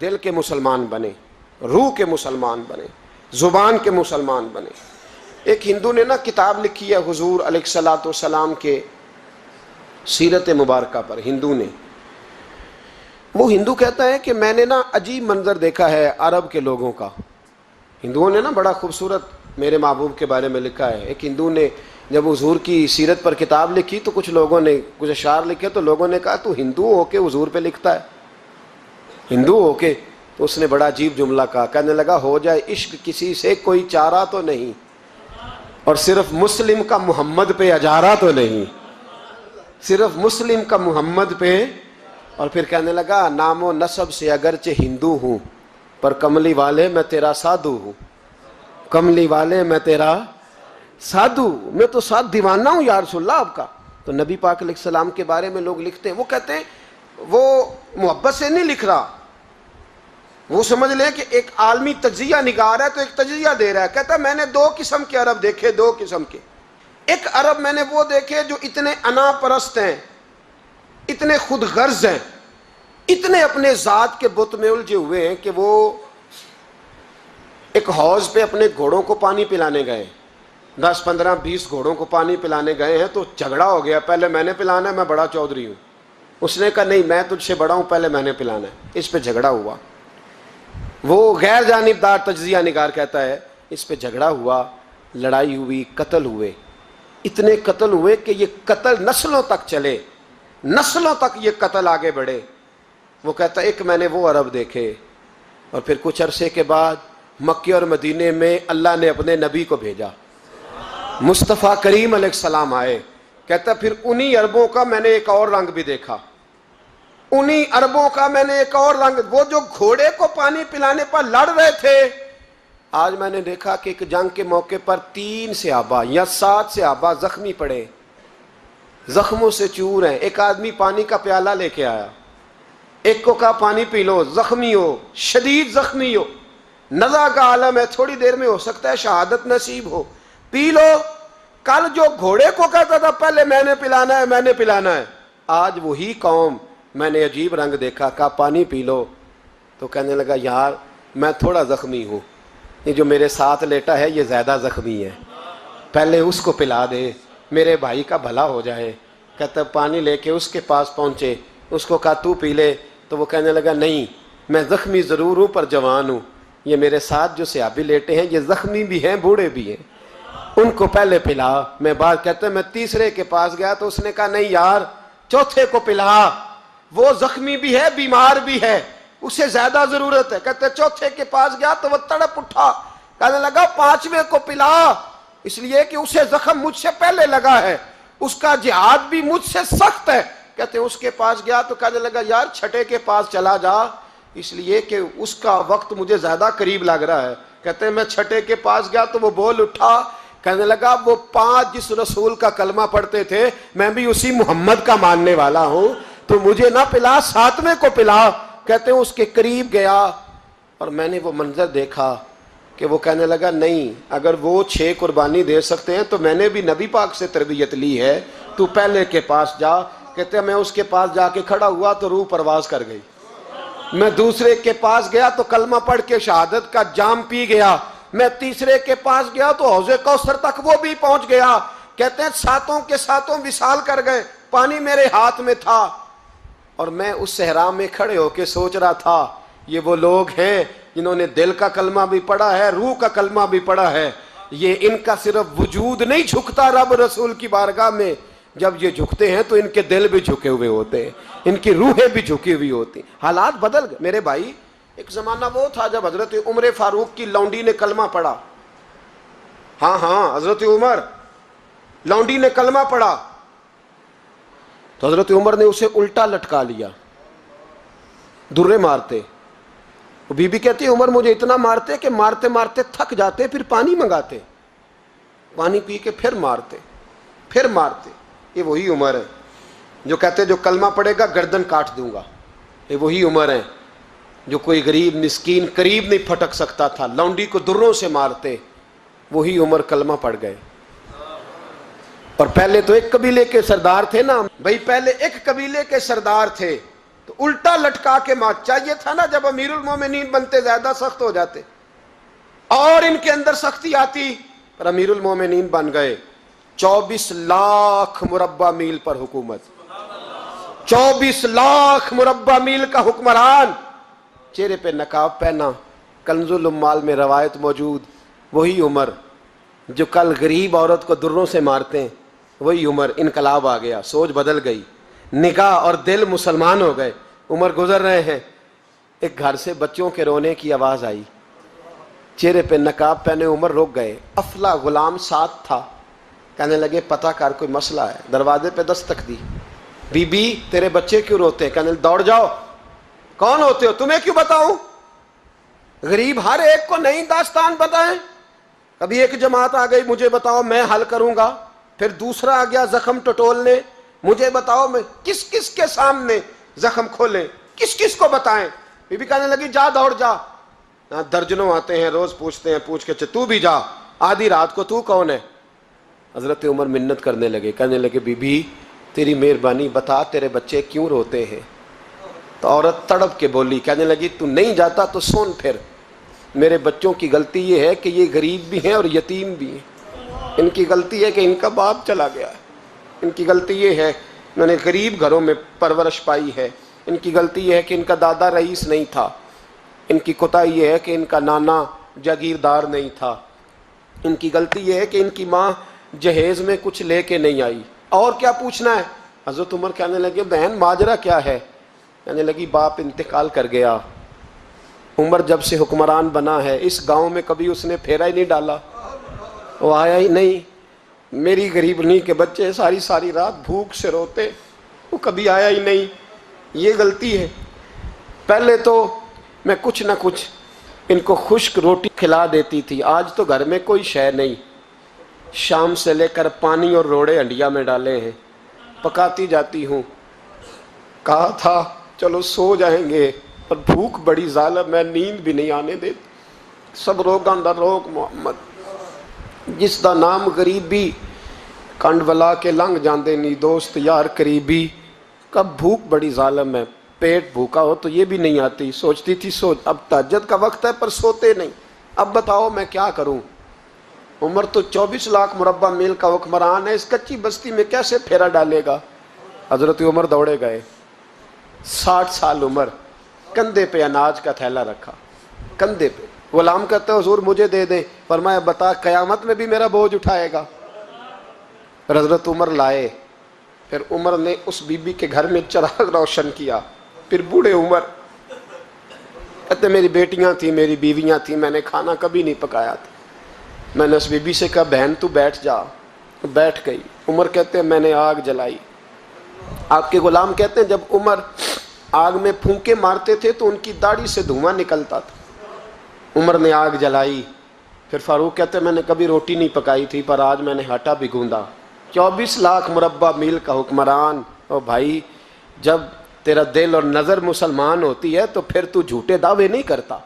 دل کے مسلمان بنے، روح کے مسلمان بنے، زبان کے مسلمان بنے۔ ایک ہندو نے نا کتاب لکھی ہے حضور علیہ الصلوۃ والسلام کے سیرت مبارکہ پر، ہندو نے۔ وہ ہندو کہتا ہے کہ میں نے نا عجیب منظر دیکھا ہے عرب کے لوگوں کا۔ ہندوؤں نے نا بڑا خوبصورت میرے محبوب کے بارے میں لکھا ہے۔ ایک ہندو نے جب حضور کی سیرت پر کتاب لکھی تو کچھ لوگوں نے کچھ اشعار لکھے، تو لوگوں نے کہا تو ہندو ہو کے حضور پہ لکھتا ہے، ہندو ہو کے؟ تو اس نے بڑا عجیب جملہ کہا، کہنے لگا ہو جائے عشق کسی سے کوئی چارہ تو نہیں، اور صرف مسلم کا محمد پہ اجارہ تو نہیں، صرف مسلم کا محمد پہ۔ اور پھر کہنے لگا نام و نسب سے اگرچہ ہندو ہوں پر کملی والے میں تیرا سادھو ہوں، کملی والے میں تیرا سادھو، میں تو ساتھ دیوانہ ہوں یا رسول اللہ آپ کا۔ تو نبی پاک علیہ السلام کے بارے میں لوگ لکھتے ہیں، وہ کہتے ہیں وہ محبت سے نہیں لکھ رہا، وہ سمجھ لیں کہ ایک عالمی تجزیہ نگار ہے تو ایک تجزیہ دے رہا ہے۔ کہتا ہے میں نے دو قسم کے عرب دیکھے، دو قسم کے۔ ایک عرب میں نے وہ دیکھے جو اتنے انا پرست ہیں، اتنے خود غرض ہیں، اتنے اپنے ذات کے بت میں الجھے ہوئے ہیں کہ وہ ایک حوض پہ اپنے گھوڑوں کو پانی پلانے گئے، 10 15 20 گھوڑوں کو پانی پلانے گئے ہیں، تو جھگڑا ہو گیا، پہلے میں نے پلانا ہے، میں بڑا چودھری ہوں۔ اس نے کہا نہیں میں تجھ سے بڑا ہوں، پہلے میں نے پلانا ہے۔ اس پہ جھگڑا ہوا، وہ غیر جانبدار تجزیہ نگار کہتا ہے اس پہ جھگڑا ہوا، لڑائی ہوئی، قتل ہوئے، اتنے قتل ہوئے کہ یہ قتل نسلوں تک چلے، نسلوں تک یہ قتل آگے بڑھے۔ وہ کہتا ہے ایک میں نے وہ عرب دیکھے، اور پھر کچھ عرصے کے بعد مکے اور مدینے میں اللہ نے اپنے نبی کو بھیجا، مصطفیٰ کریم علیہ السلام آئے۔ کہتا پھر انہی عربوں کا میں نے ایک اور رنگ بھی دیکھا، انہی عربوں کا میں نے ایک اور رنگ، وہ جو گھوڑے کو پانی پلانے پر لڑ رہے تھے، آج میں نے دیکھا کہ ایک جنگ کے موقع پر 3 صحابہ یا 7 صحابہ زخمی پڑے، زخموں سے چور ہیں۔ ایک آدمی پانی کا پیالہ لے کے آیا، ایک کو کہا پانی پی لو، زخمی ہو، شدید زخمی ہو، نزع کا عالم ہے، تھوڑی دیر میں ہو سکتا ہے شہادت نصیب ہو، پی لو۔ کل جو گھوڑے کو کہتا تھا پہلے میں نے پلانا ہے، میں نے پلانا ہے، آج وہی قوم میں نے عجیب رنگ دیکھا، کہا پانی پی لو۔ تو کہنے لگا یار میں تھوڑا زخمی ہوں، یہ جو میرے ساتھ لیٹا ہے یہ زیادہ زخمی ہے، پہلے اس کو پلا دے، میرے بھائی کا بھلا ہو جائے۔ کہتا پانی لے کے اس کے پاس پہنچے، اس کو کہا تو پی لے، تو وہ کہنے لگا نہیں میں زخمی ضرور ہوں پر جوان ہوں، یہ میرے ساتھ جو صحابی لیٹے ہیں یہ زخمی بھی ہیں بوڑھے بھی ہیں، ان کو پہلے پلا۔ میں بات کہتا میں تیسرے کے پاس گیا تو اس نے کہا نہیں یار چوتھے کو پلا، وہ زخمی بھی ہے بیمار بھی ہے، اسے زیادہ ضرورت ہے۔ کہتے چوتھے کے پاس گیا تو وہ تڑپ اٹھا، کہنے لگا 5ویں کو پلا، اس لیے کہ اسے زخم مجھ سے پہلے لگا ہے، اس کا جہاد بھی مجھ سے سخت ہے۔ کہتے اس کے پاس گیا تو کہنے لگا یار 6 کے پاس چلا جا، اس لیے کہ اس کا وقت مجھے زیادہ قریب لگ رہا ہے۔ کہتے میں 6 کے پاس گیا تو وہ بول اٹھا، کہنے لگا وہ 5 جس رسول کا کلمہ پڑھتے تھے میں بھی اسی محمد کا ماننے والا ہوں، تو مجھے نہ پلا 7ویں کو پلا۔ کہتے ہیں اس کے قریب گیا اور میں نے وہ منظر دیکھا کہ وہ کہنے لگا نہیں اگر وہ 6 قربانی دے سکتے ہیں تو میں نے بھی نبی پاک سے تربیت لی ہے، تو پہلے کے پاس جا۔ کہتے ہیں میں اس کے پاس جا کے کھڑا ہوا تو روح پرواز کر گئی، میں دوسرے کے پاس گیا تو کلمہ پڑھ کے شہادت کا جام پی گیا، میں تیسرے کے پاس گیا تو حوض کوثر تک وہ بھی پہنچ گیا۔ کہتے ہیں 7 کے 7 وصال کر گئے، پانی میرے ہاتھ میں تھا اور میں اس صحرا میں کھڑے ہو کے سوچ رہا تھا یہ وہ لوگ ہیں جنہوں نے دل کا کلمہ بھی پڑھا ہے، روح کا کلمہ بھی پڑھا ہے، یہ ان کا صرف وجود نہیں جھکتا رب رسول کی بارگاہ میں، جب یہ جھکتے ہیں تو ان کے دل بھی جھکے ہوئے ہوتے ہیں، ان کی روحیں بھی جھکی ہوئی ہوتی ہیں۔ حالات بدل گئے میرے بھائی۔ ایک زمانہ وہ تھا جب حضرت عمر فاروق کی لونڈی نے کلمہ پڑھا، ہاں حضرت عمر لونڈی نے کلمہ پڑھا تو حضرت عمر نے اسے الٹا لٹکا لیا، درے مارتے۔ وہ بی بی کہتی ہے عمر مجھے اتنا مارتے کہ مارتے مارتے تھک جاتے، پھر پانی منگاتے، پانی پی کے پھر مارتے پھر مارتے۔ یہ وہی عمر ہے جو کہتے جو کلمہ پڑھے گا گردن کاٹ دوں گا، یہ وہی عمر ہے جو کوئی غریب مسکین قریب نہیں پھٹک سکتا تھا، لونڈی کو دروں سے مارتے، وہی عمر کلمہ پڑھ گئے۔ اور پہلے تو ایک قبیلے کے سردار تھے نا بھائی، پہلے ایک قبیلے کے سردار تھے، تو الٹا لٹکا کے مار. چاہیے تھا نا جب امیر المومنین بنتے زیادہ سخت ہو جاتے اور ان کے اندر سختی آتی, پر امیر المومنین بن گئے. 24 لاکھ مربع میل پر حکومت, 24 لاکھ مربع میل کا حکمران, چہرے پہ نقاب پہنا. کنز الاموال میں روایت موجود, وہی عمر جو کل غریب عورت کو دروں سے مارتے ہیں, وہی عمر. انقلاب آ گیا, سوچ بدل گئی, نگاہ اور دل مسلمان ہو گئے. عمر گزر رہے ہیں, ایک گھر سے بچوں کے رونے کی آواز آئی. چہرے پہ نقاب پہنے عمر رک گئے. افلا غلام ساتھ تھا. کہنے لگے پتہ کر کوئی مسئلہ ہے. دروازے پہ دستک دی. بی بی تیرے بچے کیوں روتے ہیں؟ کہنے لگے دوڑ جاؤ. کون ہوتے ہو؟ تمہیں کیوں بتاؤں؟ غریب ہر ایک کو نئی داستان بتائیں. کبھی ایک جماعت آ گئی, مجھے بتاؤ میں حل کروں گا. پھر دوسرا آ گیا زخم ٹٹولنے, مجھے بتاؤ میں کس کس کے سامنے زخم کھولیں, کس کس کو بتائیں. بی بی کہنے لگی جا دوڑ جا. درجنوں آتے ہیں روز پوچھتے ہیں, پوچھ کے تو بھی جا. آدھی رات کو تو کون ہے؟ حضرت عمر منت کرنے لگے, کہنے لگے بی بی تیری مہربانی بتا تیرے بچے کیوں روتے ہیں. تو عورت تڑپ کے بولی, کہنے لگی تو نہیں جاتا تو سن پھر. میرے بچوں کی غلطی یہ ہے کہ یہ غریب بھی ہیں اور یتیم بھی ہیں. ان کی غلطی ہے کہ ان کا باپ چلا گیا ہے. ان کی غلطی یہ ہے انہوں نے غریب گھروں میں پرورش پائی ہے. ان کی غلطی یہ ہے کہ ان کا دادا رئیس نہیں تھا. ان کی کوتاہی یہ ہے کہ ان کا نانا جاگیردار نہیں تھا. ان کی غلطی یہ ہے کہ ان کی ماں جہیز میں کچھ لے کے نہیں آئی. اور کیا پوچھنا ہے؟ حضرت عمر کہنے لگے بہن ماجرا کیا ہے؟ کہنے لگی باپ انتقال کر گیا. عمر جب سے حکمران بنا ہے اس گاؤں میں کبھی اس نے پھیرا ہی نہیں ڈالا, وہ آیا ہی نہیں. میری غریبنی کے بچے ساری ساری رات بھوک سے روتے, وہ کبھی آیا ہی نہیں. یہ غلطی ہے. پہلے تو میں کچھ نہ کچھ ان کو خشک روٹی کھلا دیتی تھی, آج تو گھر میں کوئی شے نہیں. شام سے لے کر پانی اور روڑے ہنڈیا میں ڈالے ہیں, پکاتی جاتی ہوں. کہا تھا چلو سو جائیں گے, پر بھوک بڑی ظالم ہے, نیند بھی نہیں آنے دیتی. سب روگاں دا روگ محمد, جس دا نام غریبی کنڈ ولا کے لنگ جاندے نی دوست یار قریبی. کب بھوک بڑی ظالم ہے, پیٹ بھوکا ہو تو یہ بھی نہیں آتی. سوچتی تھی اب تہجد کا وقت ہے پر سوتے نہیں. اب بتاؤ میں کیا کروں. عمر تو 24 لاکھ مربع میل کا حکمران ہے, اس کچی بستی میں کیسے پھیرا ڈالے گا. حضرت عمر دوڑے گئے. 60 سال عمر, کندھے پہ اناج کا تھیلا رکھا, کندھے پہ. غلام کہتے ہیں حضور مجھے دے دیں. فرمایا بتا قیامت میں بھی میرا بوجھ اٹھائے گا. پھر حضرت عمر لائے. پھر عمر نے اس بی بی کے گھر میں چراغ روشن کیا. پھر بوڑھے عمر کہتے میری بیٹیاں تھیں, میری بیویاں تھیں, میں نے کھانا کبھی نہیں پکایا تھا. میں نے اس بی بی سے کہا بہن تو بیٹھ جا. بیٹھ گئی. عمر کہتے ہیں میں نے آگ جلائی. آپ کے غلام کہتے ہیں جب عمر آگ میں پھونکے مارتے تھے تو ان کی داڑھی سے دھواں نکلتا تھا. عمر نے آگ جلائی. پھر فاروق کہتے ہیں میں نے کبھی روٹی نہیں پکائی تھی پر آج میں نے آٹا بھی گوندا. 24 لاکھ مربع میل کا حکمران. او بھائی جب تیرا دل اور نظر مسلمان ہوتی ہے تو پھر تو جھوٹے دعوے نہیں کرتا,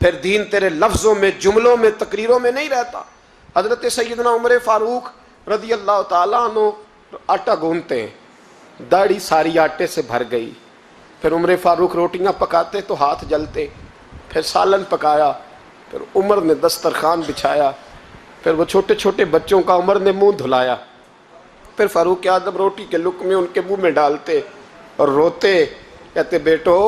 پھر دین تیرے لفظوں میں جملوں میں تقریروں میں نہیں رہتا. حضرت سیدنا عمر فاروق رضی اللہ تعالیٰ عنہ آٹا گوندتے ہیں, داڑھی ساری آٹے سے بھر گئی. پھر عمر فاروق روٹیاں پکاتے تو ہاتھ جلتے. پھر سالن پکایا. پھر عمر نے دسترخوان بچھایا. پھر وہ چھوٹے چھوٹے بچوں کا عمر نے منہ دھلایا. پھر فاروق اعظم روٹی کے لقمے ان کے منہ میں ڈالتے اور روتے, کہتے بیٹو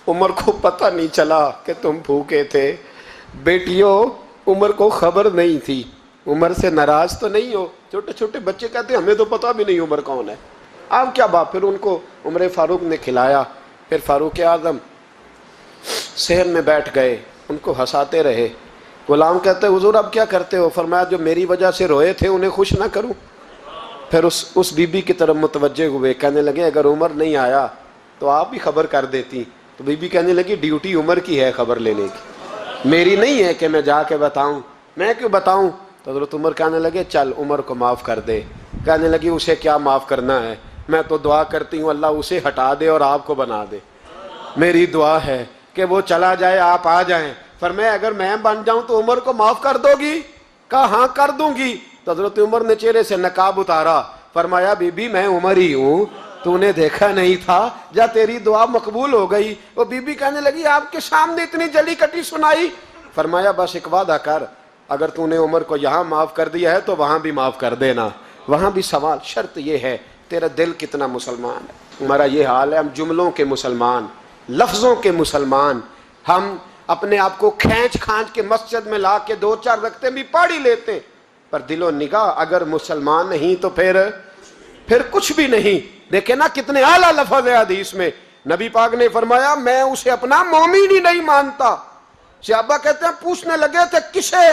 عمر کو پتہ نہیں چلا کہ تم بھوکے تھے. بیٹیوں عمر کو خبر نہیں تھی. عمر سے ناراض تو نہیں ہو. چھوٹے چھوٹے بچے کہتے ہمیں تو پتہ بھی نہیں عمر کون ہے. اب کیا بات. پھر ان کو عمر فاروق نے کھلایا. پھر فاروق اعظم صحن میں بیٹھ گئے, ان کو ہنساتے رہے. غلام کہتے حضور اب کیا کرتے ہو؟ فرمایا جو میری وجہ سے روئے تھے انہیں خوش نہ کروں. پھر اس بی بی کی طرف متوجہ ہوئے, کہنے لگے اگر عمر نہیں آیا تو آپ ہی خبر کر دیتی. تو بی بی کہنے لگی ڈیوٹی عمر کی ہے خبر لینے کی, میری نہیں ہے کہ میں جا کے بتاؤں. میں کیوں بتاؤں؟ تو حضرت عمر کہنے لگے چل عمر کو معاف کر دے. کہنے لگی اسے کیا معاف کرنا ہے, میں تو دعا کرتی ہوں اللہ اسے ہٹا دے اور آپ کو بنا دے. میری دعا ہے کہ وہ چلا جائے آپ آ جائیں. فرمایا اگر میں بن جاؤں تو عمر کو معاف کر دو گی؟ کہا ہاں کر دوں گی. تو حضرت عمر نے چہرے سے نقاب اتارا. فرمایا بی بی میں عمر ہی ہوں, تو نے دیکھا نہیں تھا جا تیری دعا مقبول ہو گئی. وہ بی بی کہنے لگی آپ کے سامنے اتنی جلی کٹی سنائی. فرمایا بس ایک وعدہ کر, اگر تو نے عمر کو یہاں معاف کر دیا ہے تو وہاں بھی معاف کر دینا. وہاں بھی سوال, شرط یہ ہے تیرا دل کتنا مسلمان ہے. ہمارا یہ حال ہے, ہم جملوں کے مسلمان, لفظوں کے مسلمان, ہم اپنے آپ کو کھینچ کھانچ کے مسجد میں لا کے 2-4 رکعتیں بھی پڑھ ہی لیتے, پر دل و نگاہ اگر مسلمان نہیں تو پھر کچھ بھی نہیں. دیکھیں نا کتنے اعلیٰ لفظ ہے حدیث میں. نبی پاک نے فرمایا میں اسے اپنا مومن ہی نہیں مانتا. صحابہ کہتے ہیں پوچھنے لگے تھے کسے,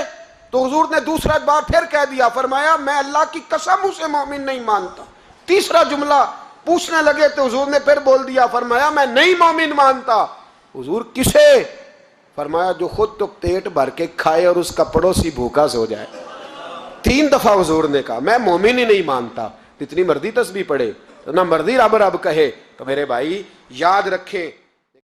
تو حضور نے دوسرا بار پھر کہہ دیا, فرمایا میں اللہ کی قسم اسے مومن نہیں مانتا. تیسرا جملہ پوچھنے لگے تو حضور نے پھر بول دیا, فرمایا میں نہیں مومن مانتا. حضور کسے؟ فرمایا جو خود تو پیٹ بھر کے کھائے اور اس کا پڑوسی بھوکا سو جائے. 3 دفعہ حضور نے کہا میں مومن ہی نہیں مانتا. جتنی مرضی تسبیح پڑھے, نہ مرضی رب رب کہے. تو میرے بھائی یاد رکھیں